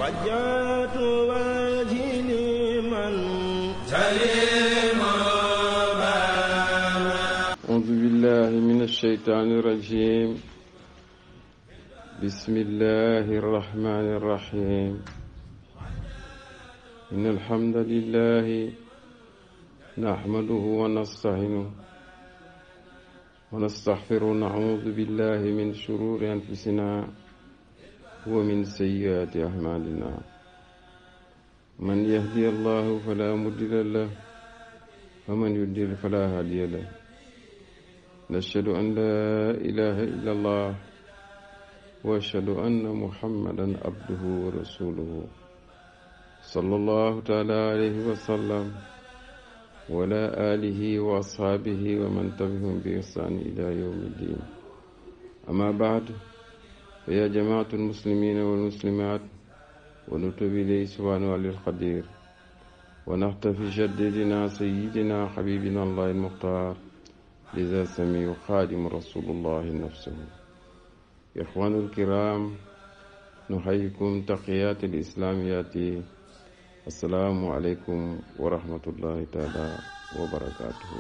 وجهت وجهي لمن سلم أعوذ بالله من الشيطان الرجيم بسم الله الرحمن الرحيم إن الحمد لله نحمده ونستعينه ونستغفره ونعوذ بالله من شرور أنفسنا ومن سيئات أعمالنا من يهدي الله فلا مضل له ومن يضلل فلا هادي له نشهد أن لا إله إلا الله وأشهد أن محمدا عبده ورسوله صلى الله تعالى عليه وسلم وعلى آله وأصحابه ومن تبعهم بإحسان إلى يوم الدين أما بعد فيا جماعة المسلمين والمسلمات ونتوب إليه سبحانه القدير ونحتفي جددنا سيدنا حبيبنا الله المختار لذا سمي خادم رسول الله نفسه. إخوان الكرام نحييكم تحيات الإسلاميات السلام عليكم ورحمة الله تعالى وبركاته.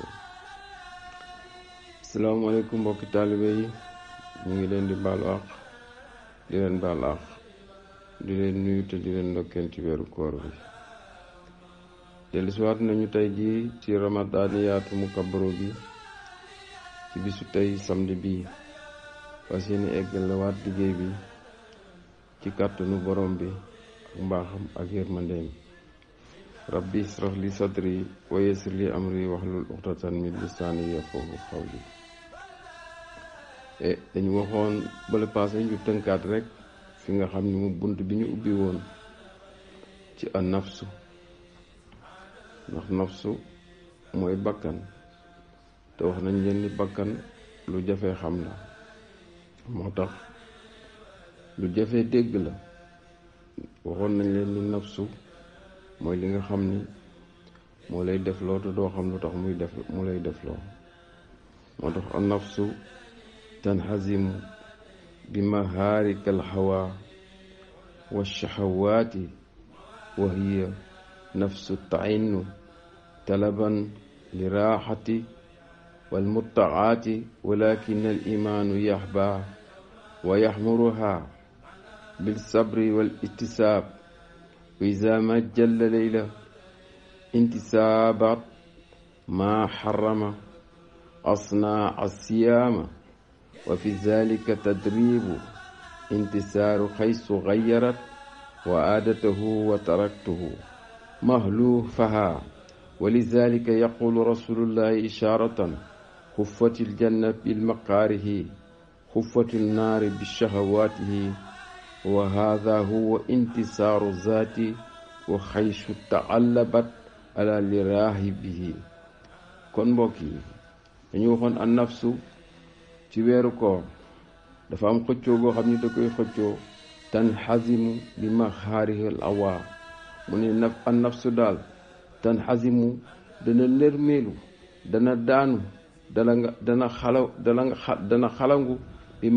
السلام عليكم mbokki taalibe yi ñu ngi leen di baalu àq di leen baal àq di leen nuyu te di leen ndokkeel ci weeru koor bi. dellusiwaat nañu tey jii ci ramadaaniyaatu mukabbaru bi ci bisu tey samedi bi fas yéene eggalawaat liggéey bi ci kàttanu borom bi ak mbaaxam ak yërmandeem. rabbi israh li sadri wa yassir li amri wahlul uqdatan min lisaani yafqahu qawli. dañu waxoon bala passé ñu tënkaat rek fi nga xam ni mu bunt bi ñu ubbi woon ci an nafsu, ndax nafsu mooy bakkan te wax nañ leen ni bakkan lu jafee xam la, moo tax lu jafee dégg la. waxoon nañ leen ni nafsu mooy li nga xam ni moo lay def loo te doo xam lu tax mu lay def loo. moo tax an nafsu tanhazimu bi maharika al hawa wa shahawaati wa hiya nafsu tainu talaban li raaxati wal muttaaqaati walakin al imaanu yaxba wa yaxmuruha bil sabri wal ihtisaab wa iza ma jalla layla intisaabat ma xarama asnaa asiyaama wa fi zalika tadribu intisaaru xaysu gayarat wa aadatahu wa taraktuhu mahlufaha wa lizalika yaqulu rasulullahi isharatan xuffati aljanna bilmaqaarihi xuffati nnaari bishahawaatihi wa hada huwa intisaaru zaati wa xaysu taallabat ala liraahibihi. kon mbokk yi dañu waxoon an nafsu ci weeru koor dafa am xëccoo boo xam ni da koy xëccoo tanxazimu bi maxaarihil awaa. mu ne an nafsu daal tanxazimu dana nërmeelu, dana daanu, dana xalangu bi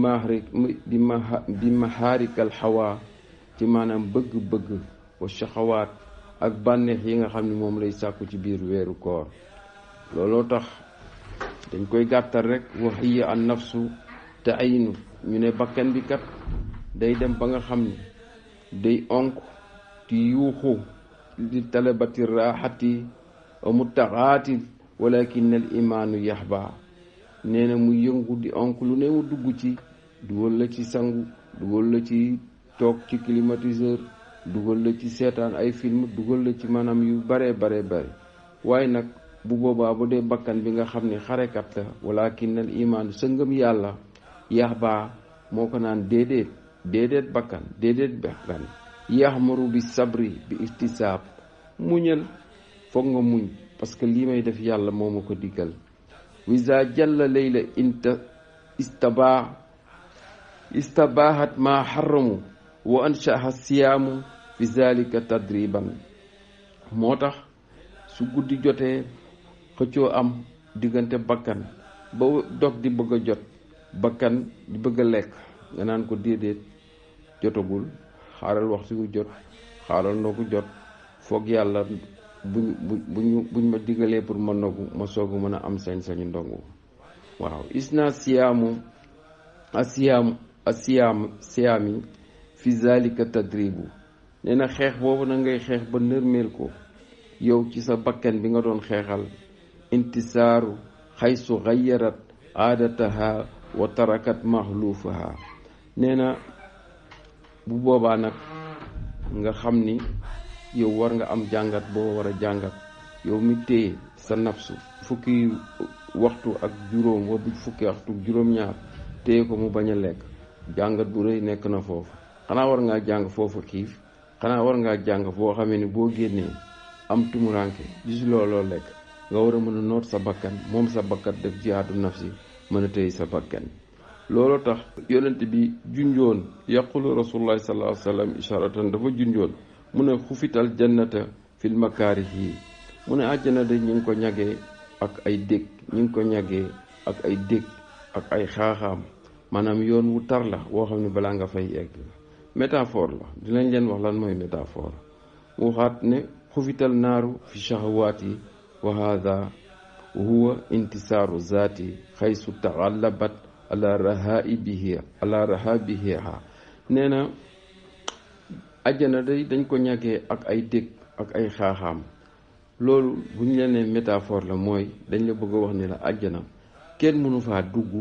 maxaarikal xawaa ci maanaam bëgg-bëgg wa shaxawaat ak bànneex yi nga xam ne moom lay sàkku ci biir weeru koor. looloo tax dañ koy gàttal rek wax yi an nafsu te aynu ñu ne bakkan bi kat day dem ba nga xam ne day onk di yuuxu di talabati raaxati wa muttaxaati walakin al imaanu yaxba. nee na mu yëngu di onk lu ne mu dugg ci, dugal la ci sangu, dugal la ci toog ci climatiseur, dugal la ci seetaan ay film, dugal la ci maanaam yu bare waaye nag bu boobaa bu dee bakkan bi nga xam ne xarekat la walakin al imaanu sa ngëm yàlla yaxba moo ko naan déedéet bakkan yaxmaru bi sabri bi ihtisaab. muñal, foog nga muñ parce que lii may def yàlla moo ma ko diggal. wiza jalla layla istabahat ma xaramu wa anshaha siyaamu fi zalika tadriban. moo tax su guddi jotee xëccoo am diggante bakkan ba dog di bëgg a jot, bakkan di bëgg a lekk nga naan ko déedéet jotagul, xaaral waxtu wu jot, xaaral ndogu jot, foog yàlla buñ ma digalee pour ma ndogu ma soogu mën a am sañ-sañu ndogu. waaw isna siyaami fi zalika tadribu. nee na xeex boobu na ngay xeex ba nërmeel ko yow ci sa bakkan bi nga doon xeexal, intisaaru xaysu xayarat aadataha wa tarakat mahluufaha. nee na bu boobaa nag nga xam ni yow war nga am jàngat boo war a jàngat, yow mi téye sa nafsu fukki waxtu ak juróom wa bu fukki waxtu juróom-ñaar téye ko mu bañ a lekk, jàngat bu rëy nekk na foofu. xanaa war ngaa jàng foofu xiif, xanaa war ngaa jàng foo xamee ni boo génnee am tumuranke gis looloo lekk nga war a mën a noot sa bakkan, moom sa bakkan def jihaadu nafsi, mën a téye sa bakkan. looloo tax yonent bi junjoon, yaqulu rasulullah sallallahu alayhi wa sallam isharatan, dafa junjoon mu ne xufital jannata fil makaarihi. mu ne àjjana de ñu ngi ko ñagee ak ay dég, ñu ngi ko ñagee ak ay dég ak ay xaaxaam, maanaam yoon wu tar la woo xam ne balaa nga fay egg. métaphore la, dinañ leen wax lan mooy métaphore. mu waxaat ne xufital naaru fi shahawaati wa hada huwa intisaaru zaati xaysu taxallabat ala rahaabiha. nee na àjjana day dañ ko ñàggee ak ay dég ak ay xaaxaam. loolu bu ñu leen nee métaphore la, mooy dañ la bëgg a wax ni la àjjana kenn mënu faa dugg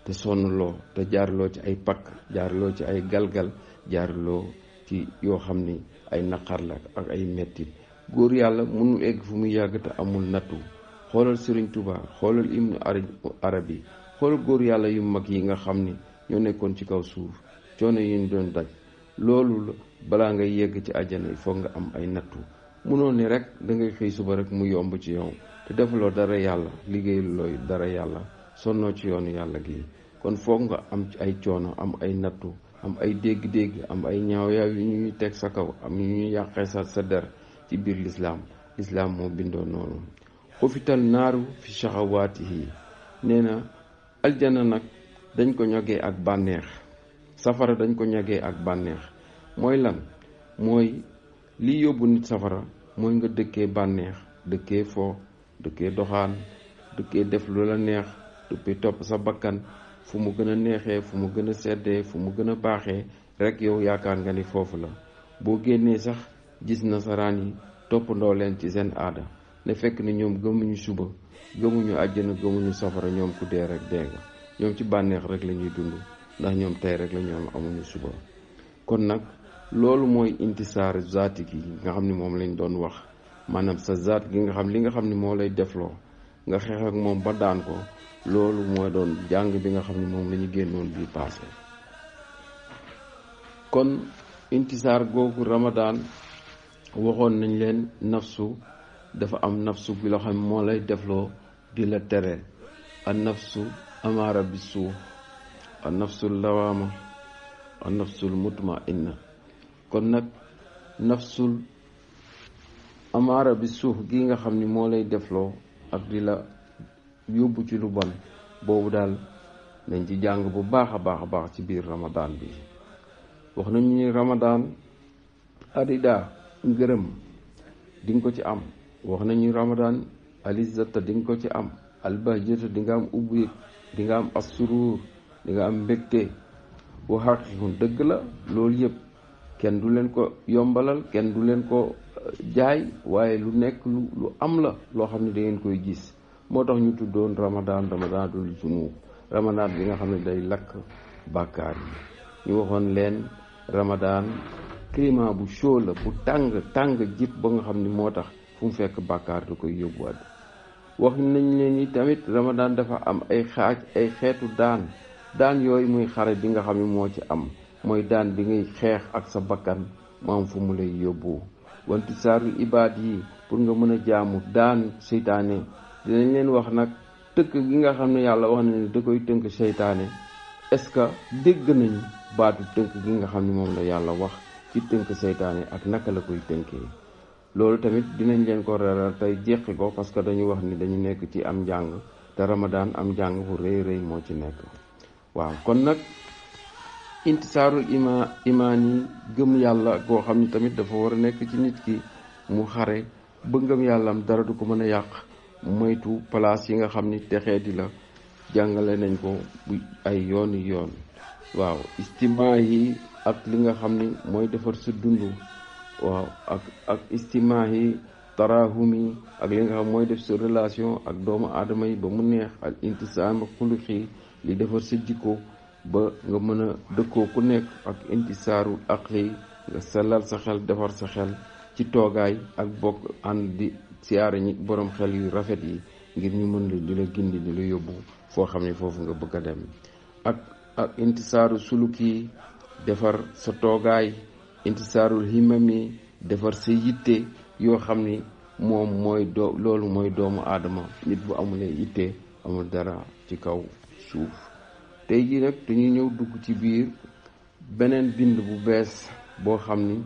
te sonnloo, te jaarloo ci ay pakk, jaarloo ci ay galgal, jaarloo ci yoo xam ni ay naqar la ak ay mettit. góor yàlla mënul egg fu muy yàgg te amul nattu. xoolal Serigne Touba, xoolal Ibnu Arabi, xoolal góor yàlla yu mag yi nga xam ni ñoo nekkoon ci kaw suuf, coono yi ñu doon daj. loolu balaa ngay yegg ci àjjana il faut nga am ay nattu. mënoo ni rek da ngay xëy suba rek mu yomb ci yow te defaloo dara yàlla, liggéeyuloo dara yàlla, sonnoo ci yoonu yàlla gi. kon foog nga am ci ay coono, am ay nattu, am ay dégg-dégg, am ay ñaawyaw yu ñuy teg sa kaw, am yu ñuy yàqee sa der ci biir lislaam moo bindoo noonu. xufital naaru fi shahawaatihi. nee na aljana nag dañ ko ñogee ak bànneex, safara dañ ko ñogee ak bànneex. mooy lan? mooy li yóbbu nit safara mooy nga dëkkee bànneex, dëkkee fo, dëkkee doxaan, dëkkee def lu la neex, dëppee topp sa bakkan. fu mu gën a neexee, fu mu gën a seddee, fu mu gën a baaxee rek yow yaakaar nga ni foofu la. boo génnee sax gis nasaraan yi toppandoo leen ci seen aada, ne fekk ni ñoom gëmuñu suba, gëmuñu àjjana, gëmuñu safara. ñoom ku dee rek dee nga. ñoom ci bànneex rek la ñuy dund, ndax ñoom tey rek la ñoom amuñu suba. kon nag loolu mooy intisaar zaati gi nga xam ni moom lañ doon wax, maanaam sa zaat gi nga xam li nga xam ni moo lay defloo nga xeex ak moom ba daan ko. loolu mooy doon jàng bi nga xam ne moom la ñu génnoon bii passé. kon intisaar googu Ramadan waxoon nañ leen nafsu dafa am nafsu bi loo xam ne moo lay defloo di la tere, an nafsu amaara bi suux, an nafsul lawaama, an nafsul mutmainna. kon nag nafsul amaara bi suux gi nga xam ni moo lay defloo ak di la yóbbu ci lu bon, boobu daal nañ ci jàng bu baax a baax ci biir Ramadan bi. wax nañu ni Ramadan arida ngërëm di nga ko ci am. wax nañu Ramadan alizata di nga ko ci am, albahjata di nga am ubbi, di nga am assurur, di nga am mbégte. wa xaqiqun dëgg la, loolu yëpp kenn du leen ko yombalal, kenn du leen ko jaay, waaye lu nekk lu am la loo xam ne da ngeen koy gis. moo tax ñu tuddoon Ramadan dul zunub, Ramadan bi nga xam ne day lakk bàkkaar yi. ñu waxoon leen Ramadan climat bu chaud la, bu tàng jip ba nga xam ni moo tax fu mu fekk bàkkaar da koy yóbbuwaat. wax nañ leen ni tamit Ramadan dafa am ay xaaj, ay xeetu daan yooyu muy xare bi nga xam ne moo ci am, mooy daan bi ngay xeex ak sa bakkan mu am fu mu lay yóbbu. wanti saaru ibaad yi pour nga mën a jaamu daan seytaane. dinañ leen wax nag tënk gi nga xam ne yàlla wax na ne da koy tënk seytaane. est-ce que dégg nañu baatu tënk gi nga xam ne moom la yàlla wax ci tënk seytaane ak naka la koy tënkee? loolu tamit dinañ leen ko reeral tey jeqi ko, parce que dañu wax ni dañu nekk ci am njàng, te Ramadan am njàng bu rëy moo ci nekk. waaw kon nag intisaarul imaan yi gëm yàlla goo xam ni tamit dafa war a nekk ci nit ki mu xare ba ngëm yàllam dara du ko mën a yàq, moytu place yi nga xam ni texee di la jàngale nañ ko bu ay yooni yoon. waaw istimaa yi ak li nga xam ni mooy defar sa dund, waaw ak istimaa yi tarahumi ak li nga xam mooy def sa relation ak doomu aadama yi ba mu neex, al intisaam xuluqi li defar sa jikko ba nga mën a dëkkoo ku nekk, ak intisaaru aqli nga sellal sa xel defar sa xel ci toogaay ak bokk ànd di siyaare ñi borom xel yu rafet yi ngir ñu mën la di la gindi di la yóbbu foo xam ne foofu nga bëgg a dem. ak intisaaru suluki defar sa toogaay, intisaarul himami defar sa yitte yoo xam ni moom loolu mooy doomu aadama. nit bu amulee yitte amul dara ci kaw suuf. tey jii nag dañuy ñëw dugg ci biir beneen bind bu bees boo xam ni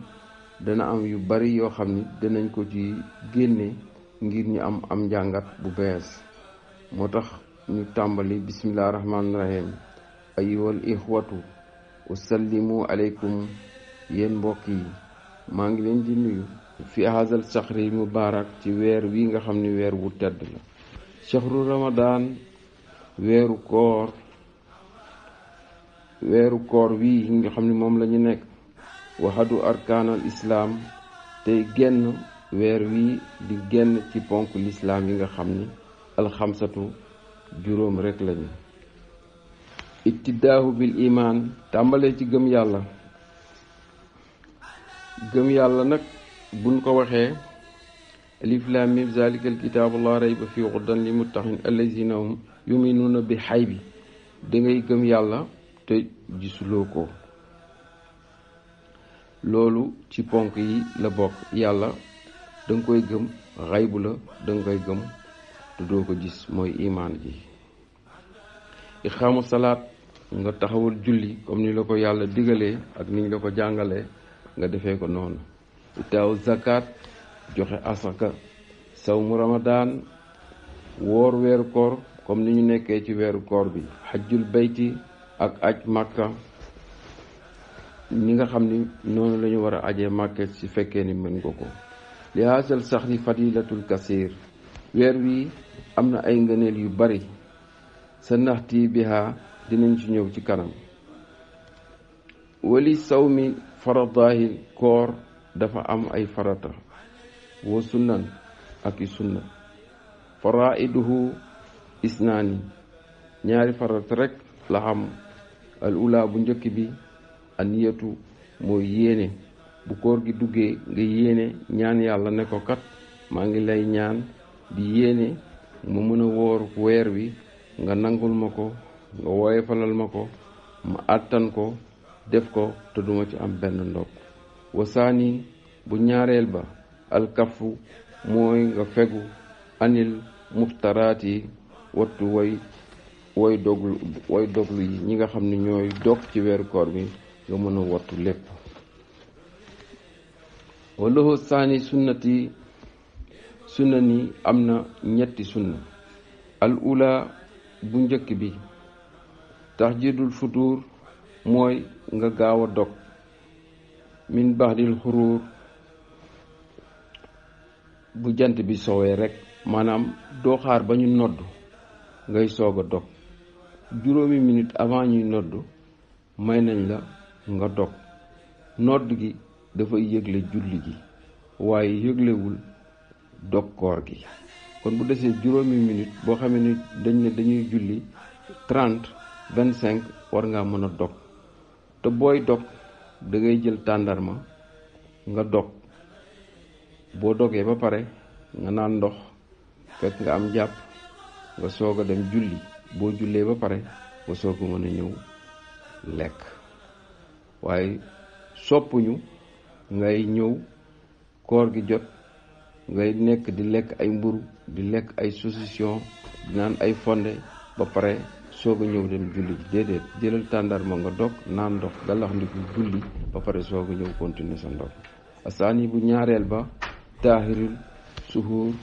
dana am yu bari yoo xam ni danañ ko ci génne ngir ñu am njàngat bu bees. moo tax ñu tàmbali bismillah rahmaani rahim. ayyuhal ixwatu usallimu aleykum, yéen mbokk yi maa ngi leen di nuyu fi hazal shahri mubarak ci weer wi nga xam ni weer wu tedd la. shahru ramadan, weeru koor wi nga xam ni moom la ñu nekk. waxadu arkaanal islaam, tey genn weer wi di genn ci ponk lislaam yi nga xam ni alxamsatu juróom rek lañu. ibtidaahu bil iman, tàmbalee ci gëm yàlla. gëm yàlla nag buñ ko waxee alif lam mim zalikal kitaabu la rayba fi hudan lil muttaqin allazina hum yuminuuna bi xaybi. dangay gëm yàlla te gisuloo ko. loolu ci ponk yi la bokk. yàlla danga koy gëm, xaybu la danga koy gëm te doo ko gis, mooy imaan ji. iqaamu salaat, nga taxawal julli comme ni la ko yàlla digalee ak niñ la ko jàngalee nga defee ko noonu. itaaw zakat, joxe asaka. sawmu ramadan, woor weeru koor comme ni ñu nekkee ci weeru koor bi. xajjul bayti, ak aj màkka ñi nga xam ni noonu la ñu war a ajee màkka ci fekkee ni mën nga ko. li haasal sax di fadilatul kasir, weer wi am na ay ngëneel yu bari. sa naxti biha, dinañ ci ñëw ci kanam. wali sawmi faradahil, koor dafa am ay farata. wa sunnan, ak i sunna. faraiduhu isnaani, ñaari farata rek la xam. al ula bu njëkk bi aniyatu, mooy yéene. bu koor gi duggee nga yéene ñaan yàlla ne ko kat maa ngi lay ñaan di yéene ma mën a woor weer wi, nga nangul ma ko, nga woyefalal ma ko, ma àttan ko, def ko te duma ci am benn ndog. wasaani bu ñaareel ba alkafu, mooy nga fegu anil muftaraat yi, wattu way doglu yi, ñi nga xam ne ñooy dog ci weeru koor bi nga mën a wattu lépp. walahu saani sunna ni am na ñetti sunna. al ula bu njëkk bi taxjidul futuur, mooy nga gaaw a dog. min baxdil xuruur, bu jant bi soowee rek, maanaam doo xaar ba ñu nodd ngay soog a dog. juróomi minute avant ñuy nodd may nañ la nga dog. nodd gi dafay yëgle julli gi waaye yëglewul dog koor gi. kon bu desee juróomi minute boo xamee ni dañuy julli 30-25 war ngaa mën a dog. te booy dog da ngay jël tàndarma nga dog. boo dogee ba pare nga naan ndox fekk nga am jàpp, nga soog a dem julli. boo jullee ba pare nga soog a mën a ñëw lekk. waaye soppuñu ngay ñëw koor gi jot ngay nekk di lekk ay mburu, di lekk ay saucisson, di naan ay fonde ba pare soog a ñëw dem julli. déedéet, jëlal tàndarma nga dog, naan ndox, galax ndiku julli ba pare soog a ñëw continuer sa ndox. asaani bu ñaareel ba taahirul suhuur,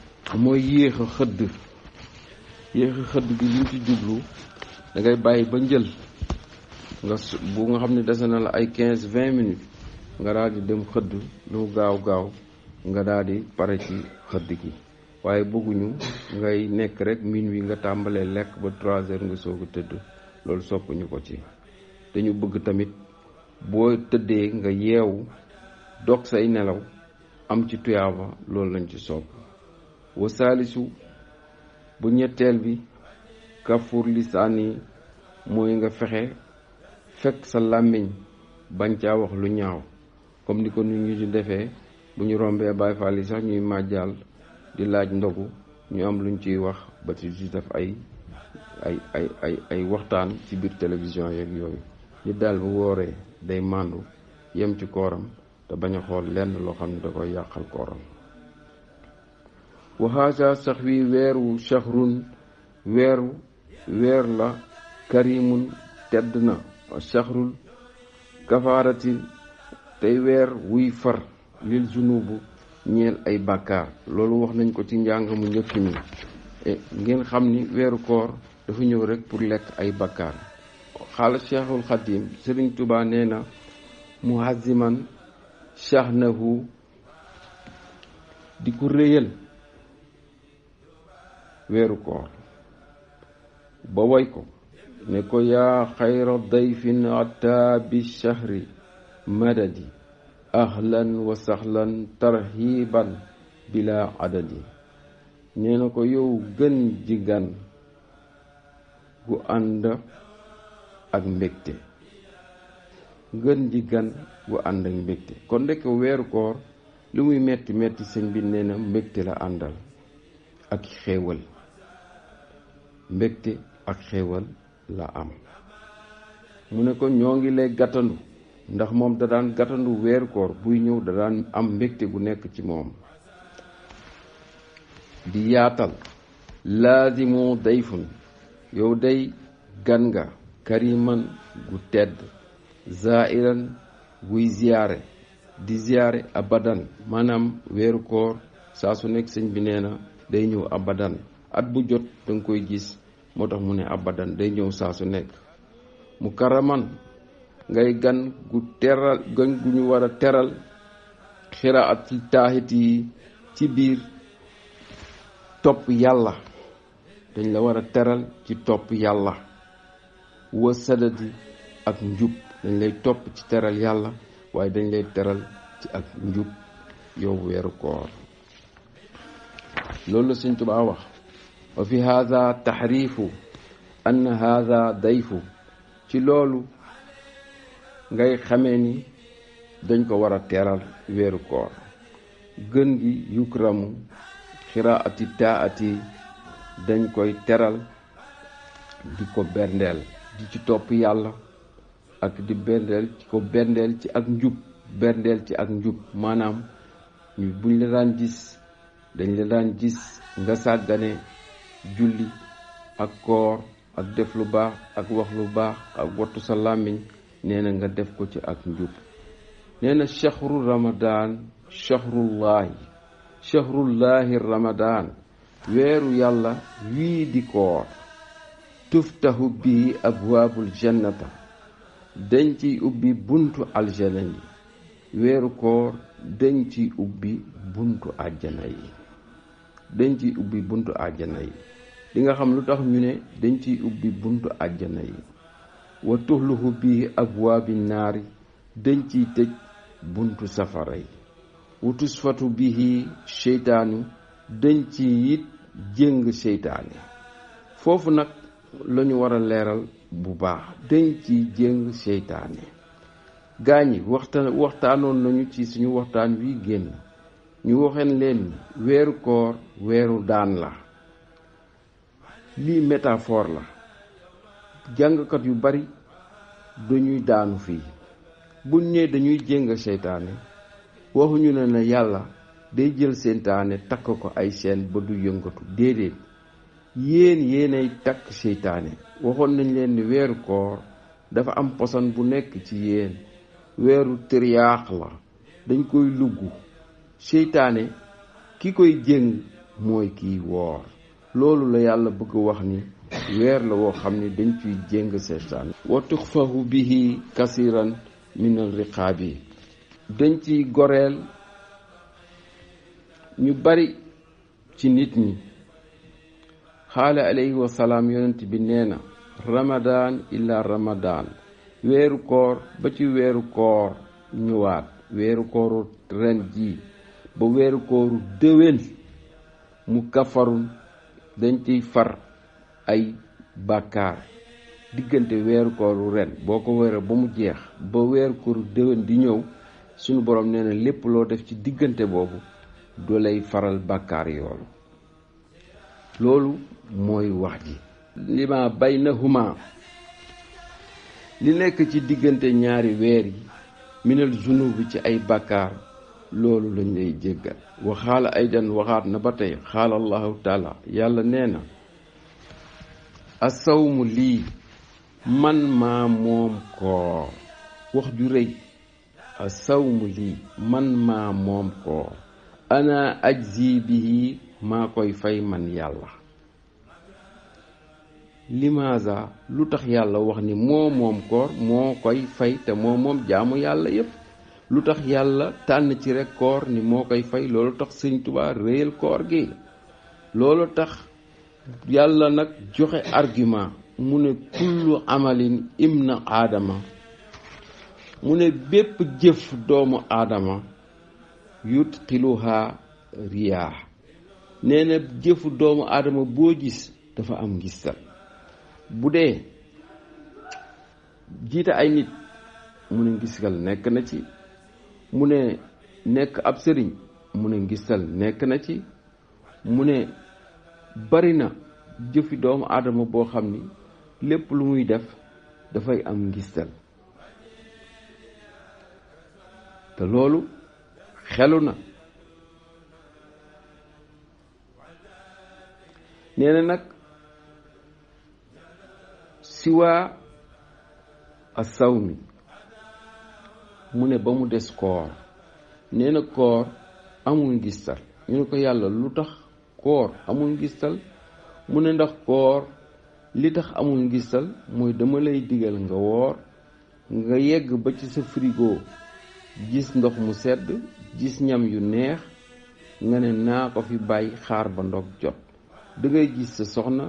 mooy yéex a xëdd. yéex a xëdd bi liñ ci jublu da ngay bàyyi ba njël bu nga xam ne dese na la ay 15-20 minutes nga daal di dem xëdd lu gaaw nga daal di pare ci xëdd gi. waaye bëgguñu ngay nekk rek minuit nga tàmbalee lekk ba 3 heures nga soog a tëdd, loolu soppuñu ko ci. dañu bëgg tamit boo tëddee nga yeewu dog say nelaw am ci tuyaaba, loolu lañ ci sopp. wa saalisu bu ñetteel bi kafur lisaani mooy nga fexe fekk sa làmmiñ bañ caa wax lu ñaaw, comme ni ko nit ñi di defee bu ñu rombee Baay Faal yi sax ñuy màjjal di laaj ndogu, ñu am luñ ciy wax ba ci def ay waxtaan ci biir télévision yeeg yooyu. nit daal bu wooree day màndu yem ci kooram te bañ a xool lenn loo xam ne da koy yàqal kooram. waxaasa sax wi weeru shahrun weer la karimun tedd na, shahrul kafaarati tey weer wuy far lil junubu ñeel ay bàkkaar. loolu wax nañ ko ci njàng mu njëkk mi. ngeen xam ni weeru koor dafa ñëw rek pour lekk ay bàkkaar. xaala cheikhul xadim Sëriñ Tuubaa nee na muhaziman shahnahu di ko réyal weeru koor ba way ko ne ko yaa xayra dayfin ata bi shahri madadi ahlan wa sahlan tarhiban bila adadi. nee na ko yow gën ji gan gu ànd ak mbégte, gën ji gan gu ànd ak mbégte. kon ndekk weeru koor li muy metti metti sëñ bi nee na mbégte la àndal ak xéewal, mbégte ak xéewal la am. mu ne ko ñoo ngi lay gàttandu, ndax moom da daan gàttandu weeru koor buy ñëw da daan am mbégte gu nekk ci moom. di yaatal laazimu dayfun yow day gan nga, kariman gu tedd, zairan guy ziyaare, di ziyaare abadan. maanaam weeru koor saa su nekk sëñ bi nee na day ñëw abadan, at bu jot danga koy gis, moo tax mu ne abadan day ñëw saa su nekk. mu karaman ngay gan gu teral, gan gu ñu war a teral, xiraat taahit yi ci biir topp yàlla, dañ la war a teral ci topp yàlla. wa sadadi ak njub, dañ lay topp ci teral yàlla waaye dañ lay teral ci ak njub yow weeru koor. loolu la Sëñ Tuubaa wax. wa fi haada taxriifu ann haada dayfu, ci loolu ngay xamee ni dañ ko war a teral weeru koor. gën gi yukramu xiraati taati, dañ koy teral di ko berndeel di ci topp yàlla ak di berndeel ci ko berndeel ci ak njub, berndeel ci ak njub. maanaam buñ la daan gis dañ la daan gis nga sàggane julli ak koor ak def lu baax ak wax lu baax ak wattu sa làmmiñ, nee na nga def ko ci ak njub. nee na shahru ramadan shahrullahi ramadan, weeru yàlla wii di koor. tuftahu bii abwaabul jannata, dañ ciy ubbi buntu aljana yi. weeru koor dañ ciy ubbi buntu àjjana yi, dañ ciy ubbi buntu àjjana yi. di nga xam lu tax ñu ne dañ ciy ubbi buntu àjjana yi. wa tuxluhu bii abwaabi naari, dañ ciy tëj buntu safara yi. wa tusfatu bihi seytaanu, dañ ci it jéng seytaane. foofu nag lañu war a leeral bu baax, dañ ci jéng seytaane. gaañi waxtaanoon nañu ci suñu waxtaan wi génn, ñu waxeen leen weeru koor weeru daan la. lii métaphore la. jàngkat yu bari dañuy daanu fii buñ ñee dañuy jéng seytaane, waxuñu ne yàlla day jël seytaane takk ko ay seen ba du yëngatu. déedéet, yéenay takk seytaane. waxoon nañ leen ni weeru koor dafa am poson bu nekk ci yéen. weeru tiryaax la, dañ koy lugg. seytaane ki koy jéng mooy kiy woor. loolu la yàlla bëgg wax ni weer la woo xam ni dañ ciy jéng seytaan wa tuxfahu bihi kasiran min al riqaabi dañ ciy goreel ñu bari ci nit ñi. xaala alayhi wa salaam yonent bi nee na ramadaan illa ramadaan weeru koor ba ci weeru koor ñëwaat weeru kooru ren ji ba weeru kooru déwén mu kafarun dañ ciy far ay bàkkaar diggante weeru kooru ren boo ko weeree ba mu jeex ba weeru kooru déwén di ñëw sunu borom nee na lépp loo def ci diggante boobu du lay faral bàkkaar yoolu loolu mooy wax ji lima baynahuma li nekk ci diggante ñaari weer yi minal zunubi ci ay bàkkaar loolu lañ lay jéggal waxaala aydan waxaat na ba tey xaala allahu taala yàlla nee na asawmu lii man maa moom koor wax ju rëy asawmu lii man maa moom koor ana ajzi bihi maa koy fay man yàlla limaza lu tax yàlla wax ni moo moom koor moo koy fay te moo moom jaamu yàlla yépp lu tax yàlla tànn ci rek koor ni moo koy fay loolu tax Sëñ Tuubaa réyal koor gi loolu tax yàlla nag joxe argument mu ne kullu amalin ibna aadama mu ne bépp jëf doomu aadama yutqiluha riyaa nee na jëfu doomu aadama boo gis dafa am ngistal bu dee jiite ay nit mu ne ngistal nekk na ci mu ne nekk ab sëriñ mu ne ngistal nekk na ci mu ne bari na jëfi doomu aadama boo xam ni lépp lu muy def dafay am ngistal te loolu xelu na nee na nag siwaa asawmi mu ne ba mu des koor nee na koor amul ngistal ñu ne ko yàlla lu tax koor amul ngistal mu ne ndax koor li tax amul ngistal mooy dama lay digal nga woor nga yegg ba ci sa frigo gis ndox mu sedd gis ñam yu neex nga ne naa ko fi bàyyi xaar ba ndog jot dangay gis sa soxna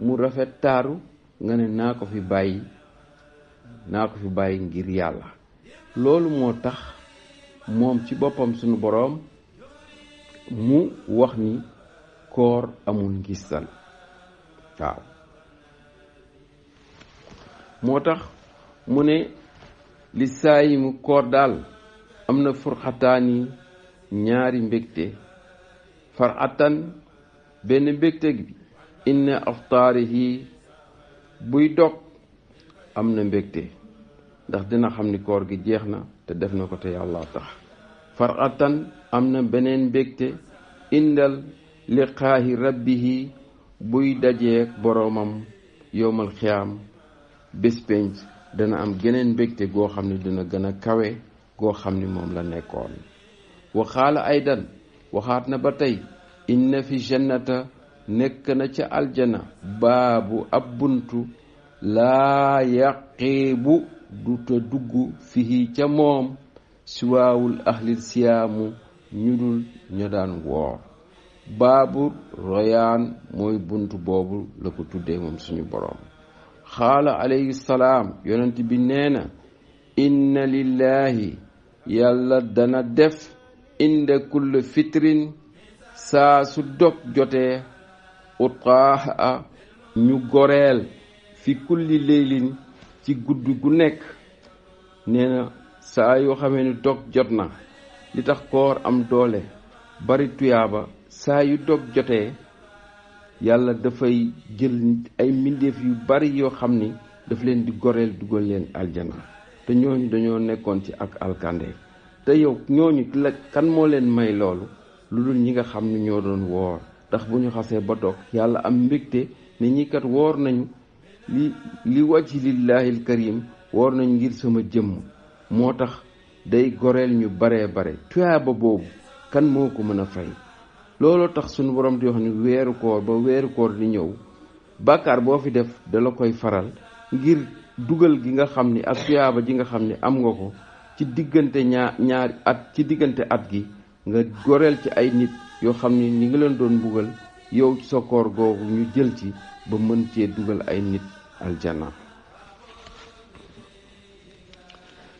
mu rafet taaru nga ne naa ko fi bàyyi ngir yàlla loolu moo tax moom ci boppam sunu boroom mu wax ni koor amul ngistal waaw moo tax mu ne li saayimu koor daal am na furxataani ñaari mbégte faratan benn mbégte bi inna aftaarihi buy dog am na mbégte ndax dina xam ni koor gi jeex na te def na ko te yàlla tax faratan am na beneen mbégte indal liqaahi rabbihi buy dajeek boroomam yowmal xiyaam bés penc dana am geneen mbégte goo xam ne dina gën a kawe goo xam ni moom la nekkoon waxaala aydan waxaat na ba tey inna fi jannata nekk na ca aljana baabu ab buntu laa yaqiibu du te dugg fii ca moom siwaawul ahlil siyaamu ñu dul ña daan woor baabu royaan mooy buntu boobu la ko tuddee moom suñu boroom xaala alayhi salaam yonent bi nee na inna lillahi yàlla dana def inda kulli fitrin saa su dog jotee utqaaha ñu goreel fi kulli leylin ci guddi gu nekk nee na saa yoo xamee ni dog jot na li tax koor am doole bari tuyaaba saa yu dog jotee yàlla dafay jël ay mbindeef yu bari yoo xam ni daf leen di goreel dugal leen aljana te ñooñu dañoo nekkoon ci ak alkande te yow ñooñu la kan moo leen may loolu lu dul ñi nga xam ne ñoo doon woor ndax bu ñu xasee ba dog yàlla am mbégte ne ñi kat woor nañu li wajhi lillaahil karim woor nañu ngir sama jëmm moo tax day goreel ñu baree bare tuyaaba boobu kan moo ko mën a fay looloo tax sunu borom di wax ni weeru koor ba weeru koor di ñëw bàkkaar boo fi def dala koy faral ngir dugal gi nga xam ni ak tuyaaba ji nga xam ni am nga ko ci diggante ñaari at ci diggante at gi nga goreel ci ay nit yoo xam ni ñi nga leen doon mbugal yow ci sa koor googu ñu jël ci ba mën cee dugal ay nit aljanna.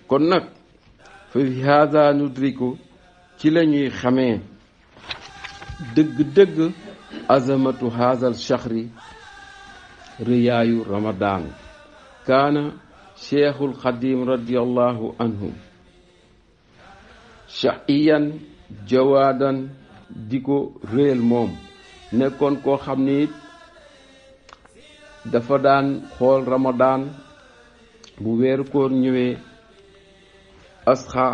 kon nag fa fi haada nudriku ci la ñuy xamee dëgg-dëgg azamatu haazal shahri riyaayu ramadaan kaana cheikhul xadim radiallahu anhu shaqiyan jawaadan di ko réel moom nekkoon koo xam ni it dafa daan xool ramadaan bu weeru koor ñëwee asxa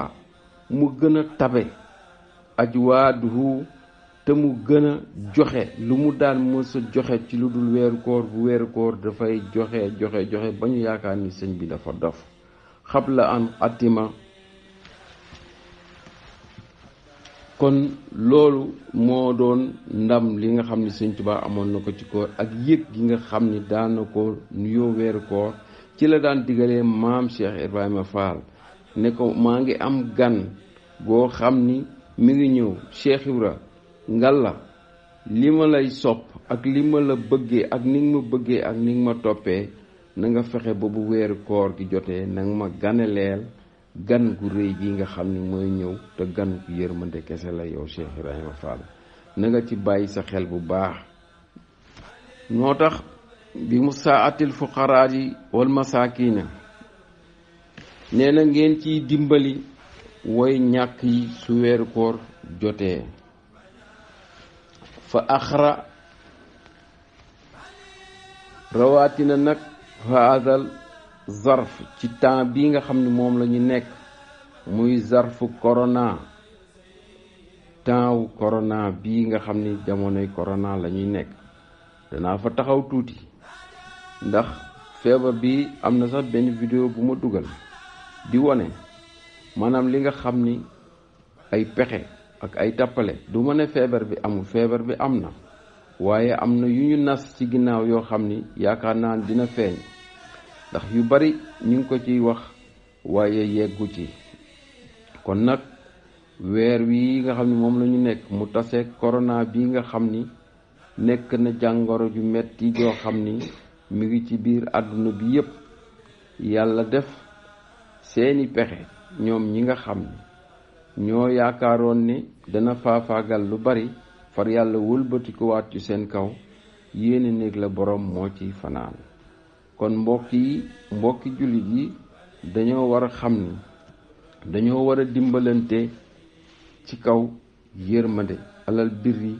mu gën a tabe ajwaaduhu te mu gën a joxe lu mu daan mës a joxe ci lu dul weeru koor bu weeru koor dafay joxe ba ñu yaakaar ni sëñ bi dafa dof xabla an atima. kon loolu moo doon ndam li nga xam ni sëñ Tuubaa amoon na ko ci koor ak yëg gi nga xam ni daan na ko nuyoo weeru koor ci la daan digalee maam Cheikh Ibrahima Fall ne ko maa ngi am gan goo xam ni mi ngi ñëw Cheikh Ibra ngalla li ma lay sopp ak li ma la bëggee ak ni nga ma bëggee ak ni nga ma toppee na nga fexe ba bu weeru koor gi jotee na nga ma ganeleel gan gu rëy gi nga xam ni mooy ñëw te gan gu yërmande kese la yow Cheikh Ibrahima Fall na nga ci bàyyi sa xel bu baax. moo tax bi musaatil fuqaraa yi wal masaakiina nee na ngeen ciy dimbali woy ñàkk yi su weeru koor jotee. fa axra rawatina nag haadal zarf ci temps bii nga xam ne moom la ñu nekk muy zarfu corona temps wu corona bii nga xam ni jamonoy corona la ñuy nekk danaa fa taxaw tuuti ndax feebar bi am na sax benn vidéo bu ma dugal di wone maanaam li nga xam ni ay pexe ak ay tappale du ma ne feebar bi amul, feebar bi am na waaye am na yu ñu nas ci ginnaaw yoo xam ni yaakaar naa dina feeñ ndax yu bari ñu ngi ko ciy wax waaye yeggu ci. kon nag weer wi nga xam ni moom la ñu nekk mu tase corona bi nga xam ni nekk na jàngoro ju metti joo xam ni mi ngi ci biir àdduna bi yépp. yàlla def seeni pexe ñoom ñi nga xam ni ñoo yaakaaroon ni dana faafaagal lu bari far yàlla wëlbatikuwaat ci seen kaw yéene néeg la borom moo ci fanaan. kon mbokki jullit yi dañoo war a xam ni dañoo war a dimbalante ci kaw yërmande alal birri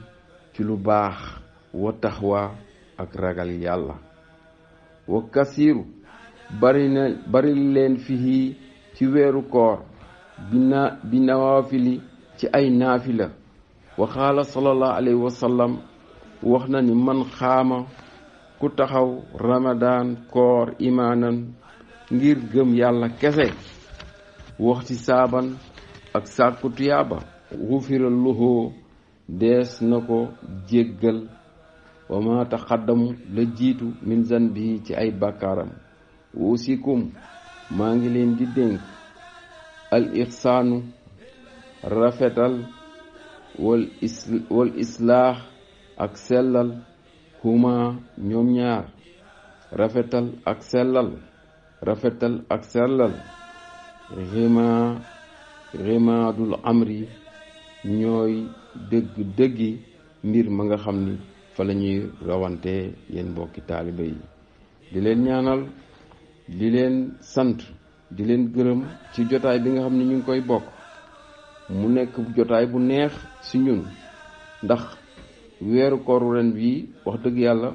ci lu baax wa taxwa ak ragal yàlla. wa kasiiru bari leen fii ci weeru koor bi nawaafili ci ay naafila. wa qaala sallallahu alayhi wa sallam wax na ni man xaama ku taxaw ramadaan koor imaanan ngir gëm yàlla kese waxti saaban ak sàkku tuyaaba xufira lahu dees na ko jéggal wa ma taqaddamu la jiitu min zanbihi ci ay bàkkaaram. wusikum maa ngi leen di dénk al ihsaanu rafetal wal islaax ak sellal huma ñoom ñaar rafetal ak sellal rimaadul amri ñooy dëggi mbir ma nga xam ni fa la ñuy rawante yéen mbokki taaliba yi. di leen ñaanal di leen sant di leen gërëm ci jotaay bi nga xam ni ñu ngi koy bokk mu nekk jotaay bu neex ci ñun ndax weeru koor ren bii wax dëgg yàlla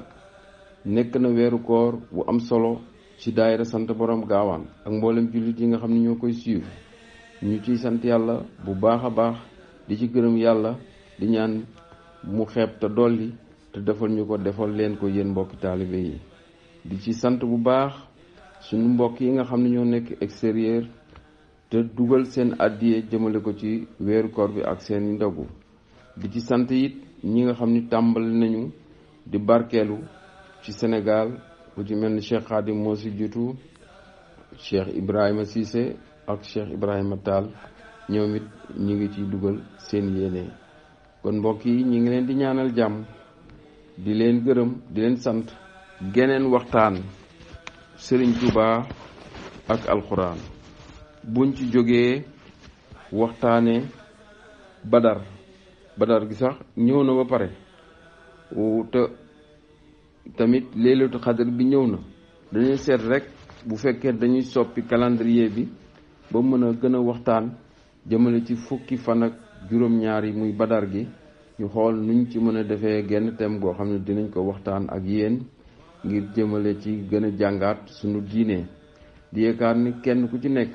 nekk na weeru koor bu am solo ci daayira sant borom gaawaan ak mboolem jullit yi nga xam ne ñoo koy suivre ñu ciy sant yàlla bu baax a baax di ci gërëm yàlla di ñaan mu xeeb te dolli te defal ñu ko defal leen ko yéen mbokki taalibe yi. di ci sant bu baax suñu mbokk yi nga xam ne ñoo nekk extérieur te dugal seen addiye jëmale ko ci weeru koor bi ak seen ndogu. di ci sant it ñi nga xam ni tàmbali nañu di barkeelu ci Sénégal ku ci mel ni Cheikh Khadim moo si jiitu, Cheikh Ibrahima Cissé ak Cheikh Ibrahima Tall ñoom it ñi ngi ciy dugal seen yéene. kon mbokk yi ñi ngi leen di ñaanal jàmm, di leen gërëm, di leen sant. geneen waxtaan Serigne Touba ak alxuraan buñ ci jógee waxtaane badar gi sax ñëw na ba pare te tamit leelatu xadar bi ñëw na. dañuy seet rek bu fekkee dañuy soppi calendrier bi ba mën a gën a waxtaan jëmale ci fukki fan ak juróom-ñaar yi muy badar gi, ñu xool nuñ ci mën a defee genn thème goo xam ne dinañ ko waxtaan ak yéen ngir jëmale ci gën a jàngaat sunu diine. di yaakaar ni kenn ku ci nekk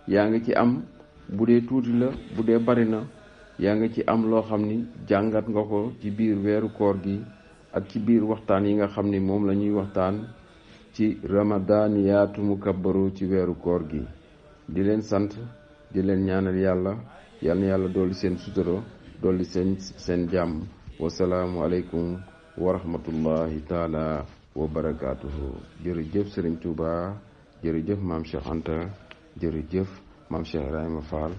yaa ngi ci am, bu dee tuuti la bu dee bari na, yaa ngi ci am loo xam ni jàngat nga ko ci biir weeru koor gi ak ci biir waxtaan yi nga xam ni moom la ñuy waxtaan ci ramadaaniyaatu mukabbaru ci weeru koor gi. di leen sant, di leen ñaanal yàlla, yal na yàlla dolli seen sutura, dolli seen jàmm. wasalaamu aleykum wa rahmatullahi taala wa barakaatuhu. jërëjëf Serigne Touba, jërëjëf maam Cheikh Anta, jërëjëf maam Cheikh Ibrahima Fall.